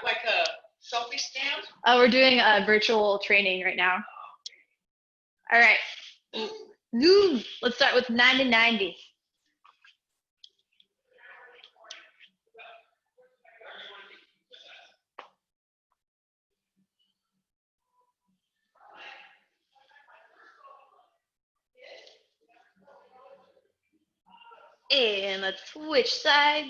Like a selfie stand? We're doing a virtual training right now. All right. Zoom. Let's start with 90-90. And let's switch sides.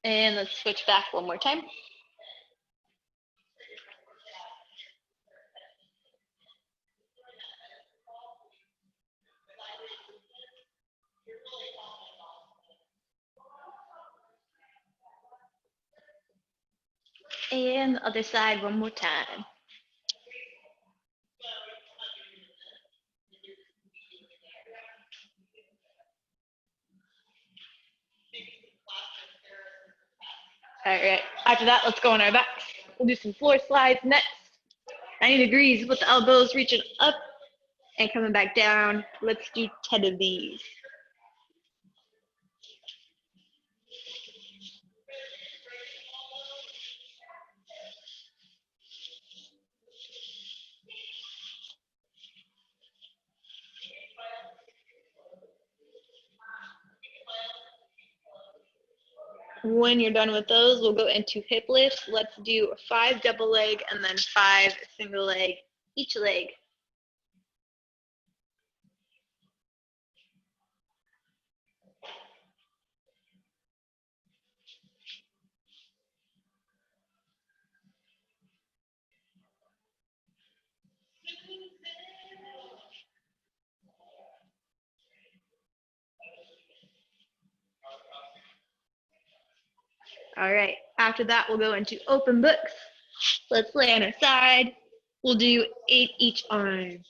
And let's switch back one more time. And the other side one more time. All right. After that, let's go on our backs. We'll do some floor slides next. 90 degrees with the elbows reaching up and coming back down. Let's do 10 of these. When you're done with those, we'll go into hip lifts. Let's do 5 double leg and then 5 single leg each leg. All right, after that, we'll go into open books. Let's lay on our side. We'll do 8 each arm.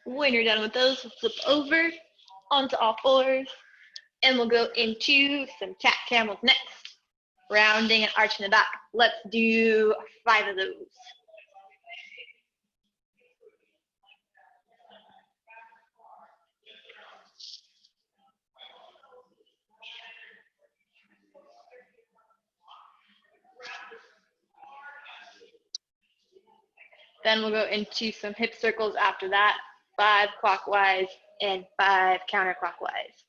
When you're done with those, flip over onto all fours, and we'll go into some cat camels next. Rounding and arching the back. Let's do 5 of those. Then we'll go into some hip circles after that, 5 clockwise and 5 counterclockwise.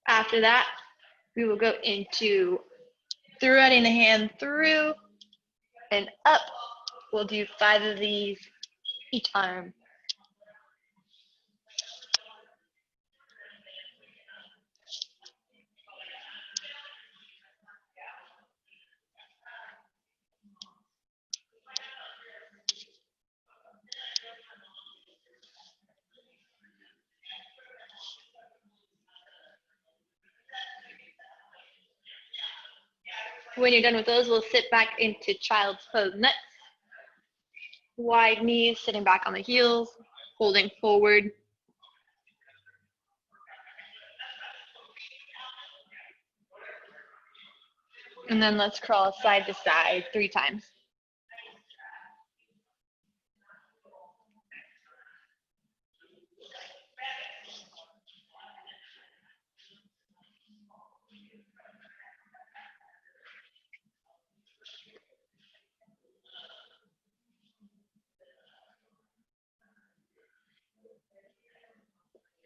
After that, we will go into threading the hand through and up. We'll do 5 of these each arm. When you're done with those, we'll sit back into child's pose next. Wide knees, sitting back on the heels, holding forward. And then let's crawl side to side 3 times.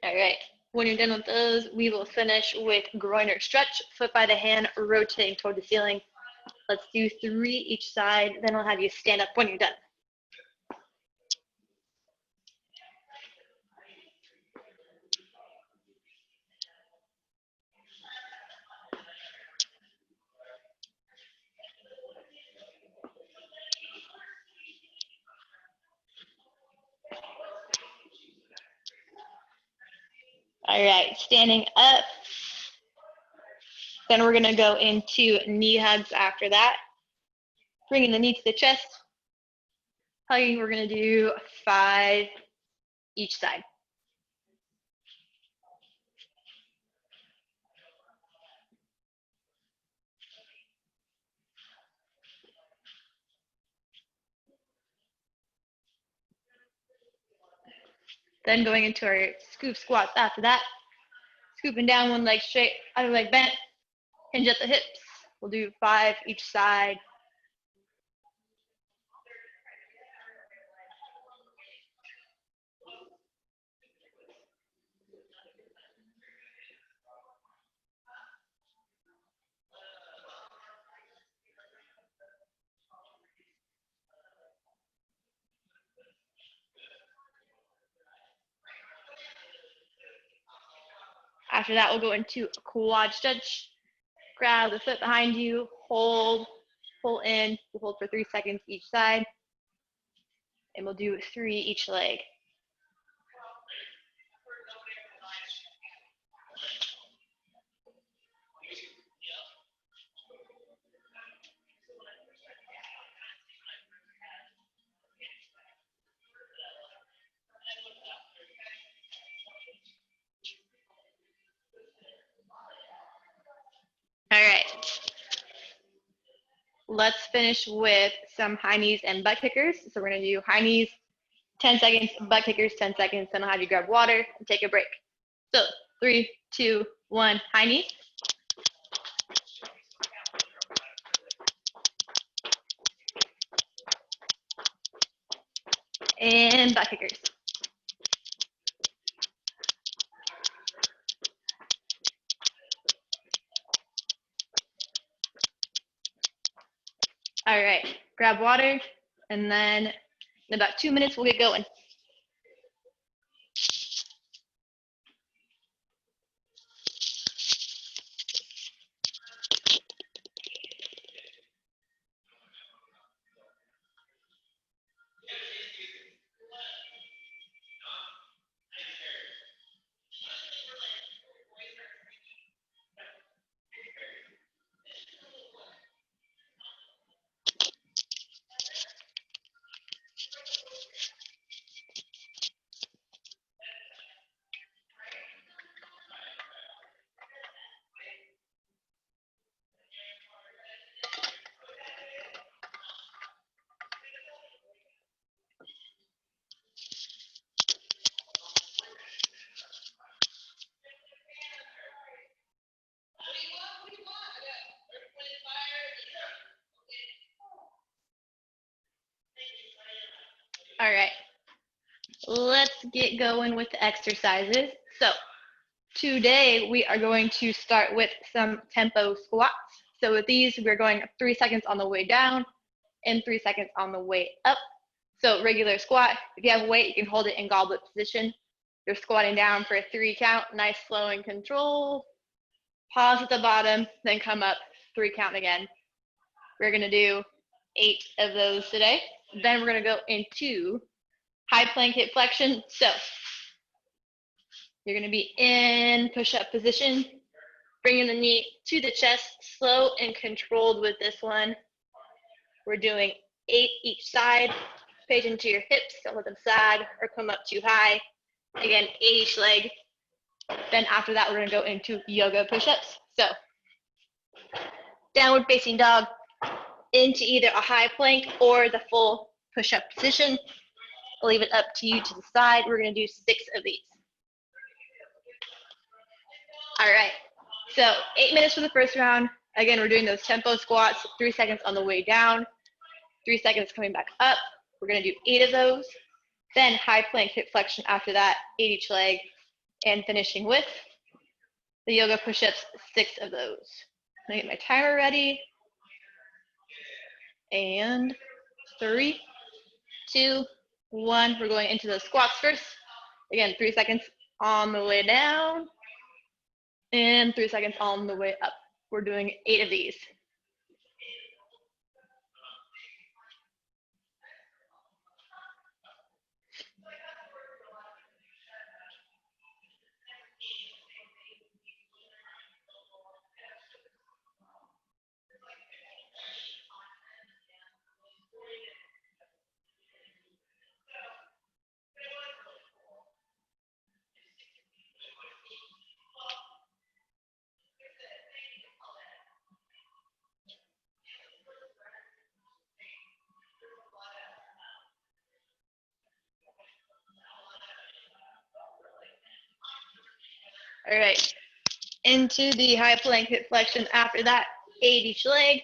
All right. When you're done with those, we will finish with groiner stretch, foot by the hand, rotating toward the ceiling. Let's do 3 each side, then I'll have you stand up when you're done. All right, standing up. Then we're gonna go into knee hugs after that. Bringing the knee to the chest. Hugging, we're gonna do 5 each side. Then going into our scoop squats after that. Scooping down, one leg straight, other leg bent, hinge at the hips. We'll do 5 each side. After that, we'll go into a quad stretch. Grab the foot behind you, hold, pull in, we'll hold for 3 seconds each side, and we'll do 3 each leg. All right. Let's finish with some high knees and butt kickers. So we're gonna do high knees, 10 seconds, butt kickers, 10 seconds, then I'll have you grab water and take a break. So 3, 2, 1, high knees. And butt kickers. All right, grab water, and then in about 2 minutes, we'll get going. All right, let's get going with the exercises. So today we are going to start with some tempo squats. So with these, we're going 3 seconds on the way down and 3 seconds on the way up. So regular squat, if you have weight, you can hold it in goblet position. You're squatting down for a 3 count, nice, slow, and controlled. Pause at the bottom, then come up, 3 count again. We're gonna do 8 of those today. Then we're gonna go into high plank hip flexion. So you're gonna be in push-up position, bringing the knee to the chest, slow and controlled with this one. We're doing 8 each side. Pay attention to your hips, don't let them sag or come up too high. Again, 8 each leg. Then after that, we're gonna go into yoga push-ups. So downward facing dog into either a high plank or the full push-up position. I'll leave it up to you to decide. We're gonna do 6 of these. All right, so 8 minutes for the first round. Again, we're doing those tempo squats, 3 seconds on the way down, 3 seconds coming back up. We're gonna do 8 of those. Then high plank hip flexion after that, 8 each leg, And finishing with the yoga push-ups, 6 of those. I'm gonna get my timer ready. And 3, 2, 1. We're going into the squats first. Again, 3 seconds on the way down and 3 seconds on the way up. We're doing 8 of these. All right, into the high plank hip flexion after that, 8 each leg.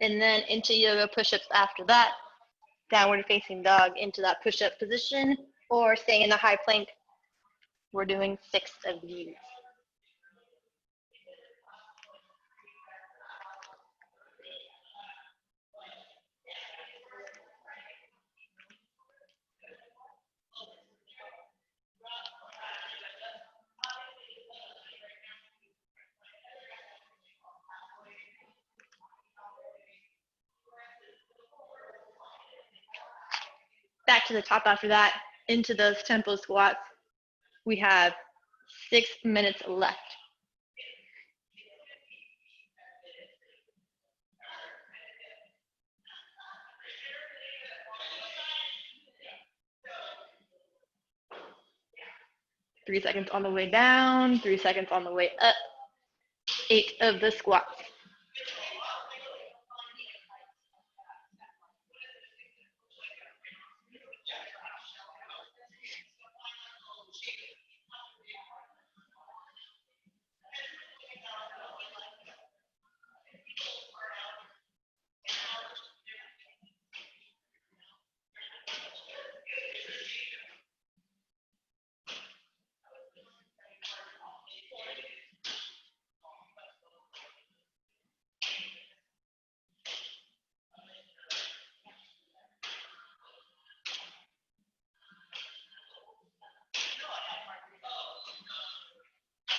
And then into yoga push-ups after that, downward facing dog into that push-up position, or staying in the high plank. We're doing 6 of these. Back to the top after that, into those tempo squats. We have 6 minutes left. Three seconds on the way down, 3 seconds on the way up. 8 of the squats.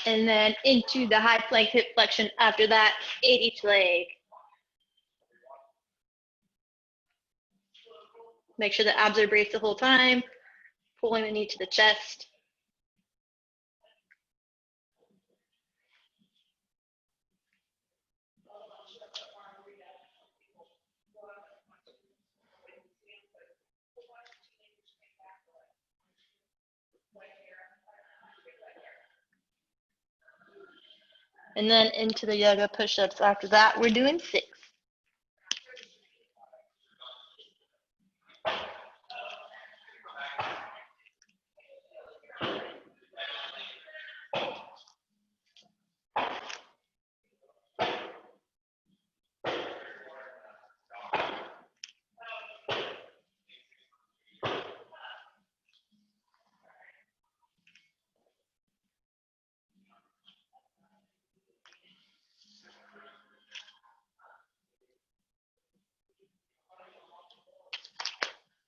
And then into the high plank hip flexion after that, 8 each leg. Make sure the abs are braced the whole time, pulling the knee to the chest. And then into the yoga push-ups after that, we're doing 6.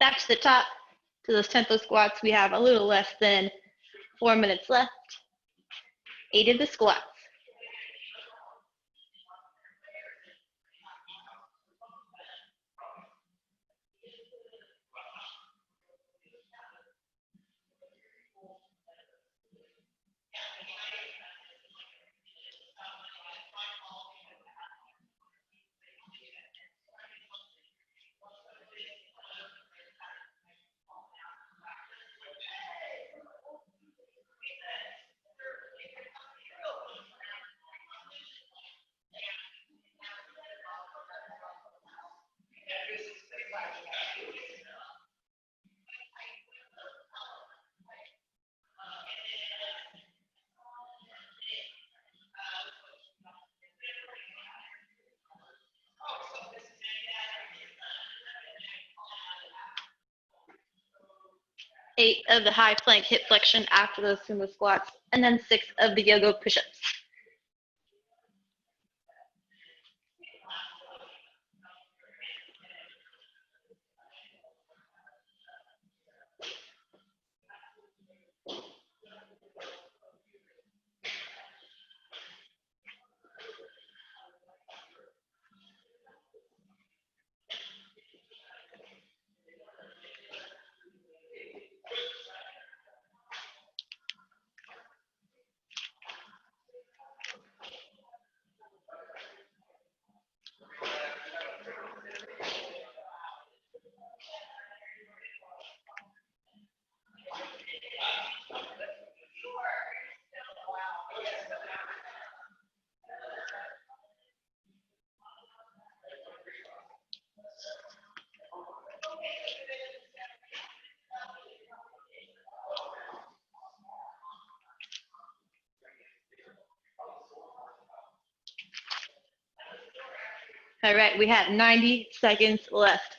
Back to the top, to those tempo squats. We have a little less than 4 minutes left. 8 of the squats. 8 of the high plank hip flexion after those sumo squats, and then 6 of the yoga push-ups. All right, we have 90 seconds left.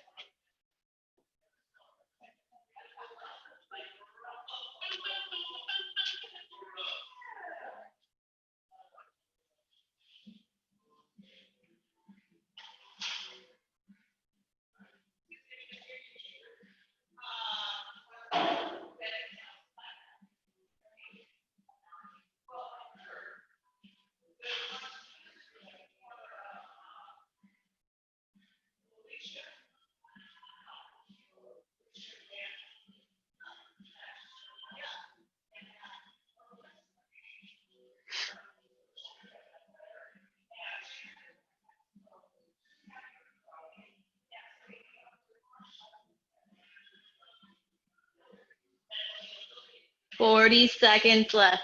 Forty seconds left.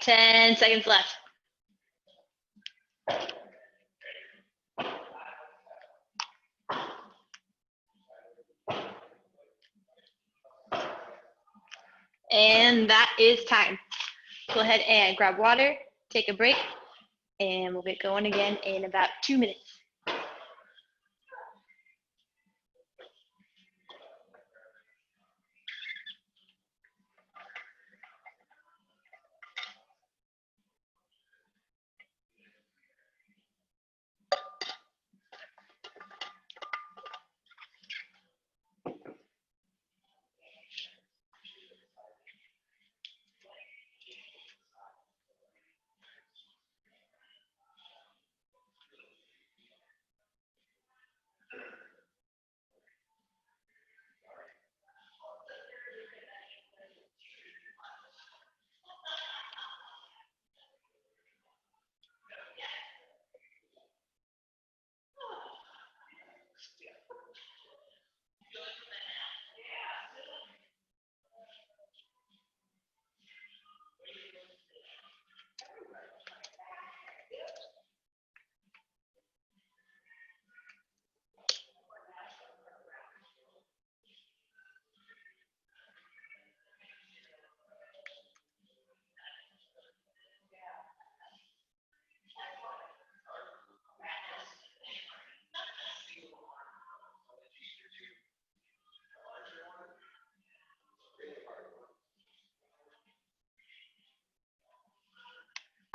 Ten seconds left. And that is time. Go ahead and grab water, take a break, and we'll get going again in about 2 minutes.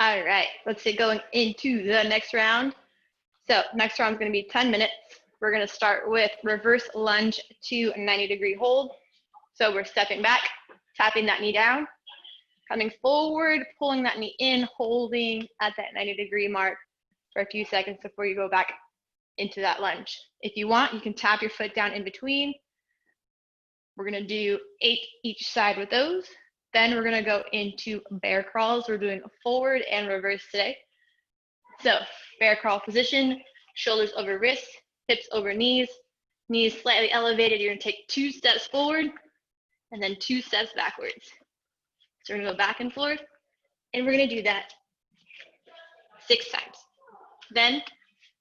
All right, let's get going into the next round. So next round is going to be 10 minutes. We're going to start with reverse lunge to 90-degree hold. So we're stepping back, tapping that knee down, coming forward, pulling that knee in, holding at that 90-degree mark for a few seconds before you go back into that lunge. If you want, you can tap your foot down in between. We're going to do 8 each side with those. Then we're going to go into bear crawls. We're doing forward and reverse today. So bear crawl position, shoulders over wrists, hips over knees, knees slightly elevated. You're going to take 2 steps forward, and then 2 steps backwards. So we're gonna go back and forth, and we're gonna do that 6 times. Then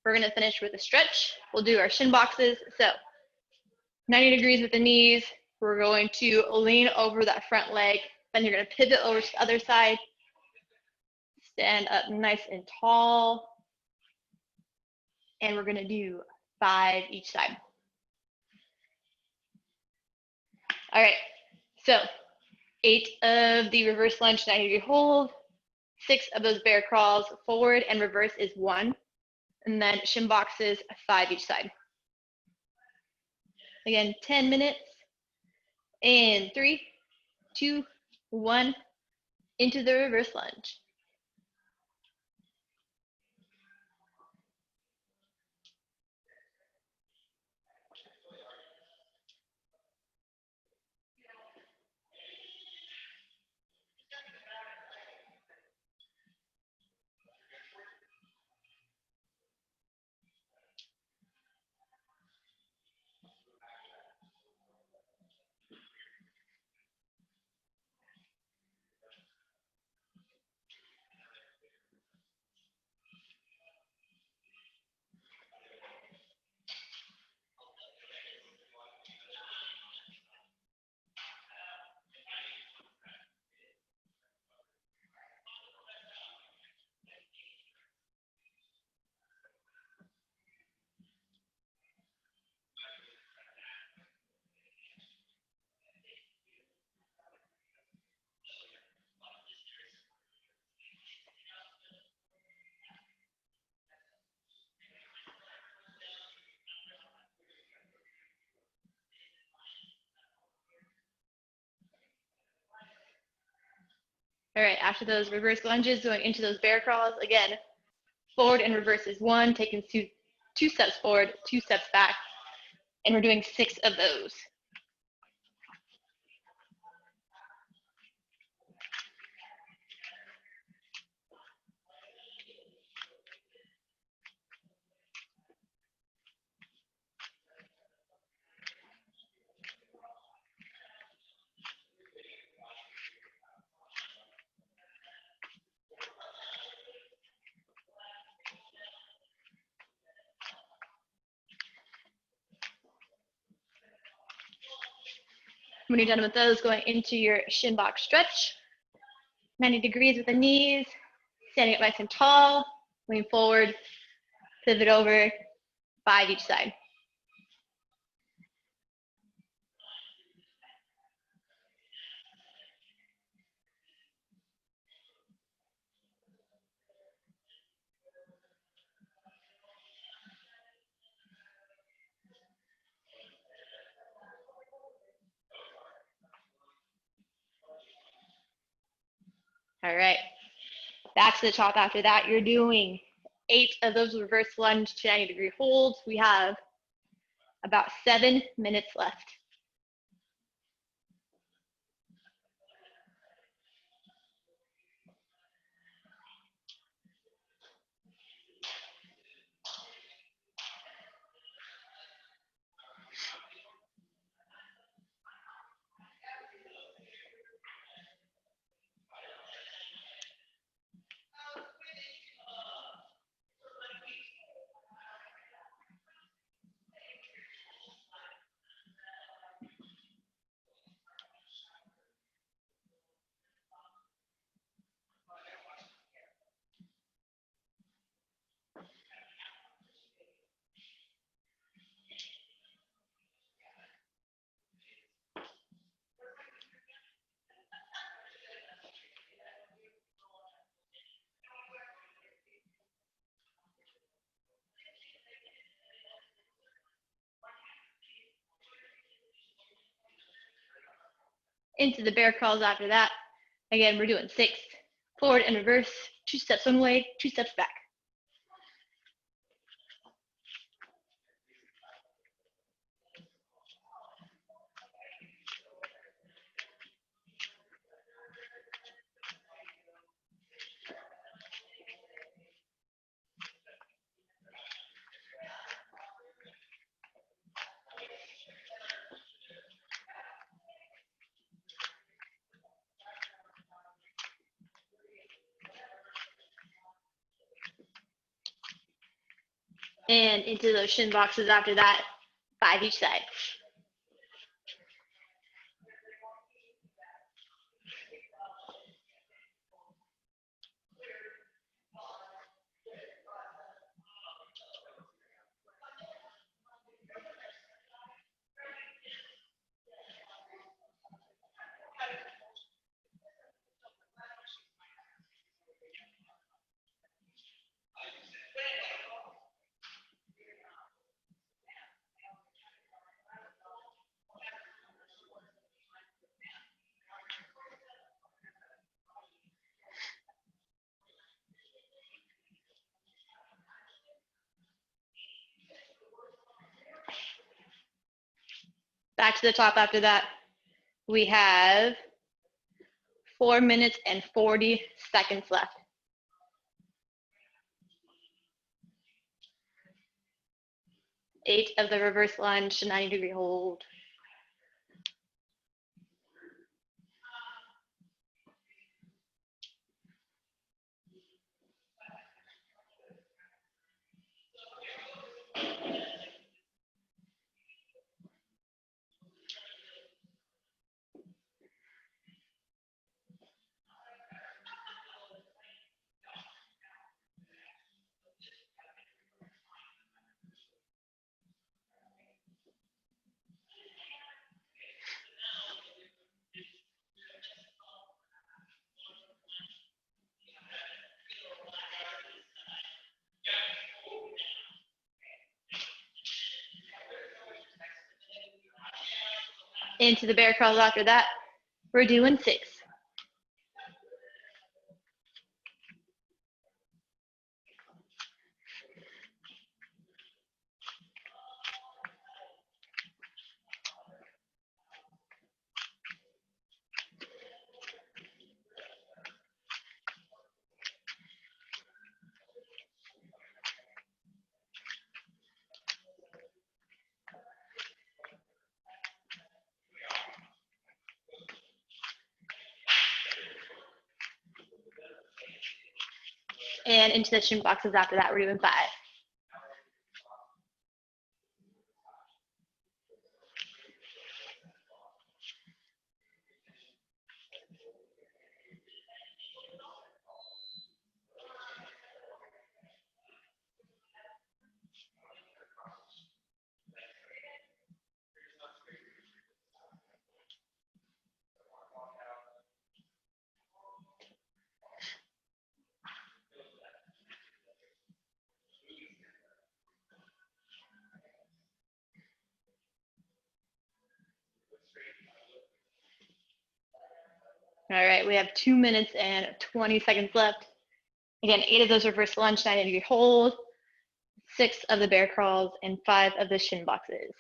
we're gonna finish with a stretch. We'll do our shin boxes. So 90 degrees with the knees. We're going to lean over that front leg. Then you're gonna pivot over to the other side. Stand up nice and tall. And we're gonna do 5 each side. All right, so 8 of the reverse lunge 90-degree hold, 6 of those bear crawls forward and reverse is 1, and then shin boxes 5 each side. Again, 10 minutes, in 3, 2, 1, into the reverse lunge. All right, after those reverse lunges, going into those bear crawls, again, forward and reverse is 1, taking 2 steps forward, 2 steps back, and we're doing 6 of those. When you're done with those, going into your shin box stretch, 90 degrees with the knees, standing up nice and tall, lean forward, pivot over, 5 each side. All right, back to the top after that. You're doing 8 of those reverse lunge to 90-degree holds. We have about 7 minutes left. Into the bear crawls after that. Again, we're doing 6 forward and reverse, 2 steps one way, 2 steps back. And into those shin boxes after that, 5 each side. Back to the top after that. We have 4 minutes and 40 seconds left. Eight of the reverse lunge to 90-degree hold. Into the bear crawls after that. We're doing 6. And into the shin boxes after that, we're doing 5. All right, we have 2 minutes and 20 seconds left. Again, 8 of those reverse lunge, 90-degree hold, 6 of the bear crawls, and 5 of the shin boxes.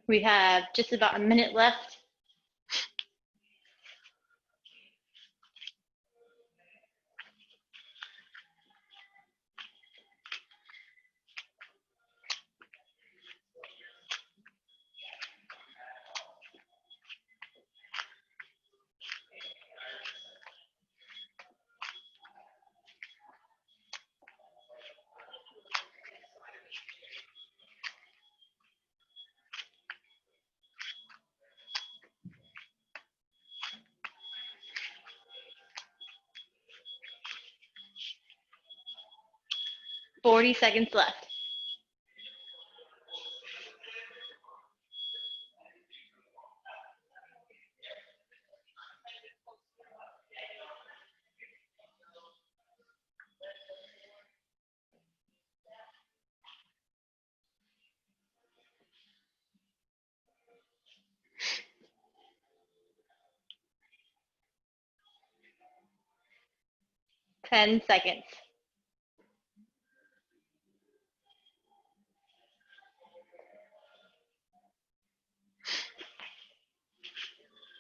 We have just about a minute left. Forty seconds left. 10 seconds.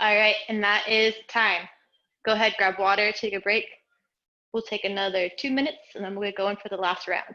All right, and that is time. Go ahead, grab water, take a break. We'll take another 2 minutes, and then we'll go in for the last round.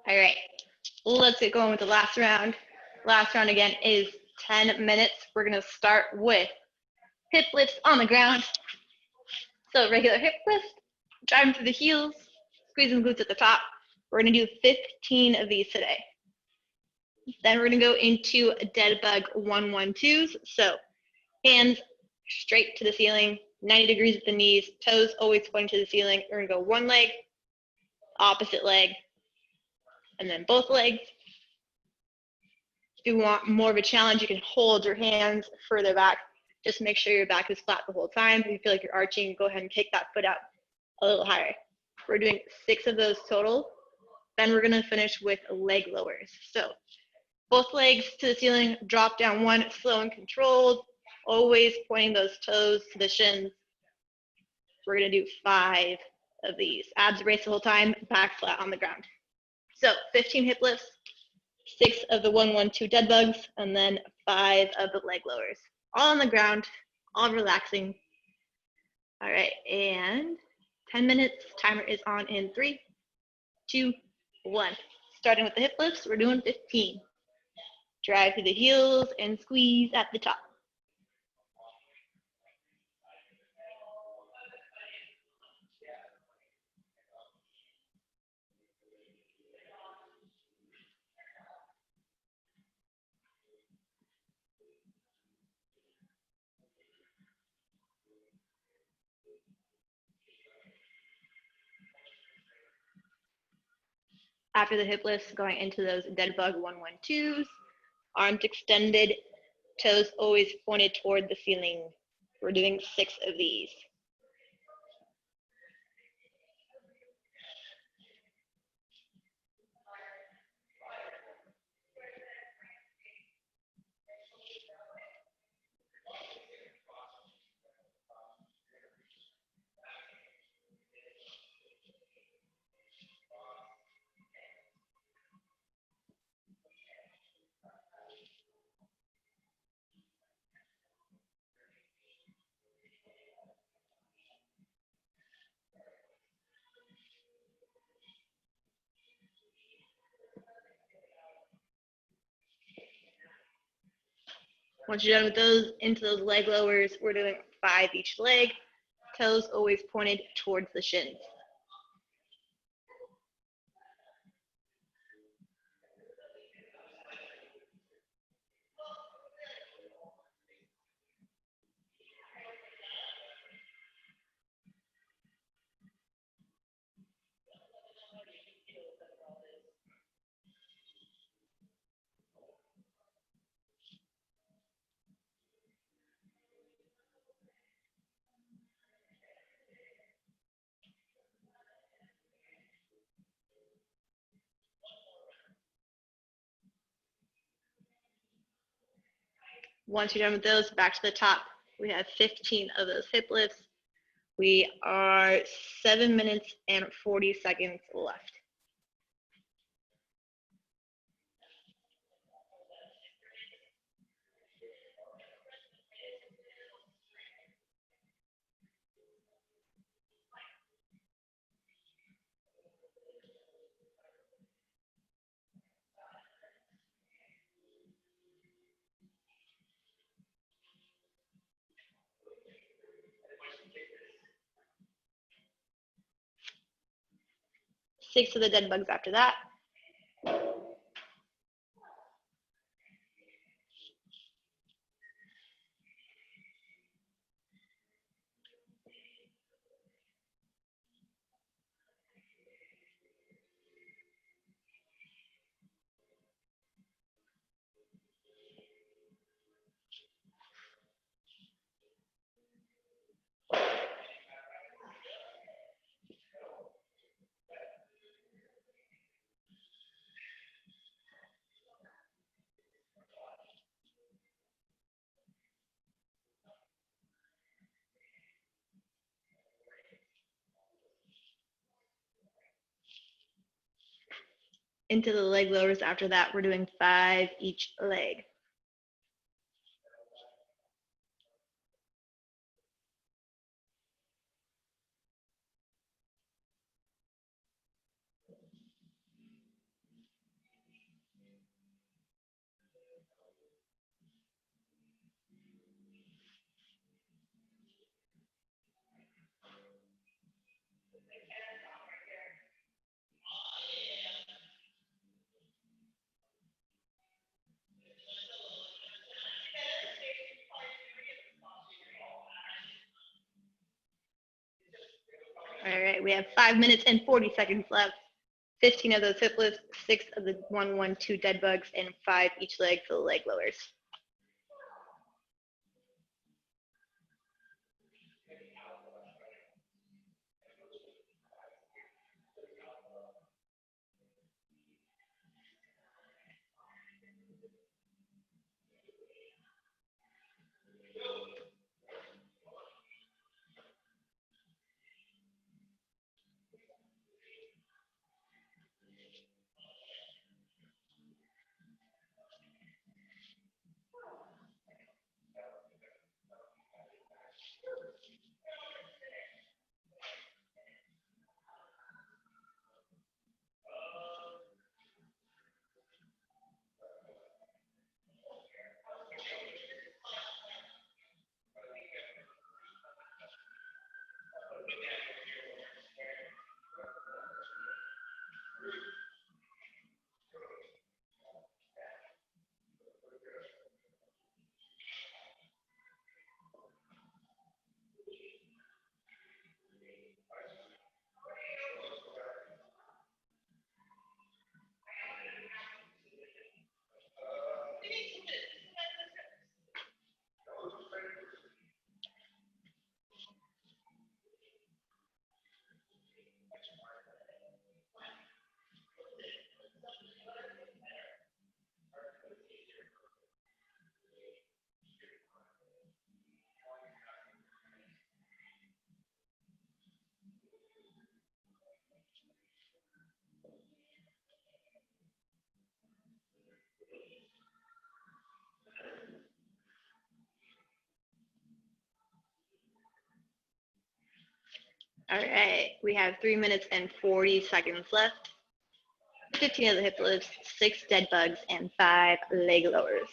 All right, let's get going with the last round. Last round again is 10 minutes. We're gonna start with hip lifts on the ground. So regular hip lift, driving through the heels, squeezing glutes at the top. We're gonna do 15 of these today. Then we're gonna go into dead bug 1-1-2s. So hands straight to the ceiling, 90 degrees at the knees, toes always pointing to the ceiling. We're gonna go one leg, opposite leg, and then both legs. If you want more of a challenge, you can hold your hands further back. Just make sure your back is flat the whole time. If you feel like you're arching, go ahead and kick that foot out a little higher. We're doing 6 of those total. Then we're gonna finish with leg lowers. So both legs to the ceiling, drop down one, slow and controlled, always pointing those toes to the shins. We're gonna do 5 of these. Abs raise the whole time, back flat on the ground. So 15 hip lifts, 6 of the 1-1-2 dead bugs, and then 5 of the leg lowers. All on the ground, all relaxing. All right, and 10 minutes. Timer is on in 3, 2, 1. Starting with the hip lifts, we're doing 15. Drive through the heels and squeeze at the top. After the hip lifts, going into those dead bug 1-1-2s, arms extended, toes always pointed toward the ceiling. We're doing 6 of these. Once you're done with those, into those leg lowers, we're doing 5 each leg. Toes always pointed towards the shins. Once you're done with those, back to the top. We have 15 of those hip lifts. We are 7 minutes and 40 seconds left. Six of the dead bugs after that. Into the leg lowers after that. We're doing 5 each leg. All right, we have 5 minutes and 40 seconds left. 15 of those hip lifts, 6 of the 1-1-2 dead bugs, and 5 each leg for the leg lowers. All right, we have 3 minutes and 40 seconds left. 15 of the hip lifts, 6 dead bugs, and 5 leg lowers.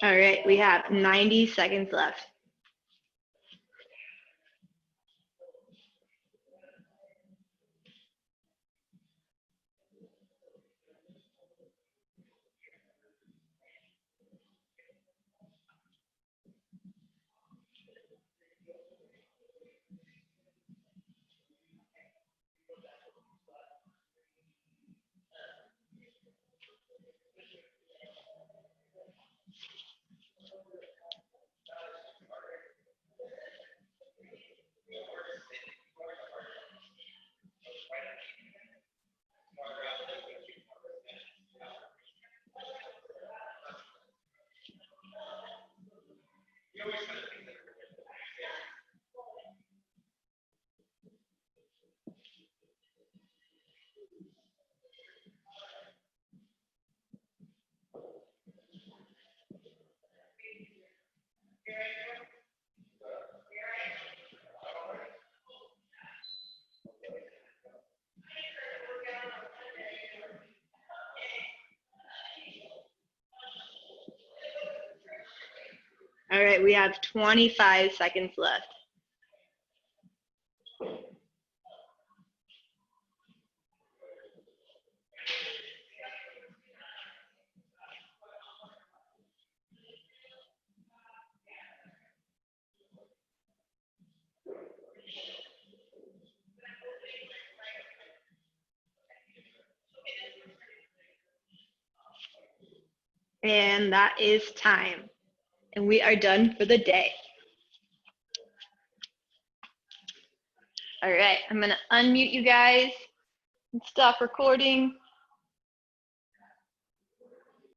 All right, we have 90 seconds left. All right, we have 25 seconds left. And that is time. And we are done for the day. All right, I'm gonna unmute you guys and stop recording.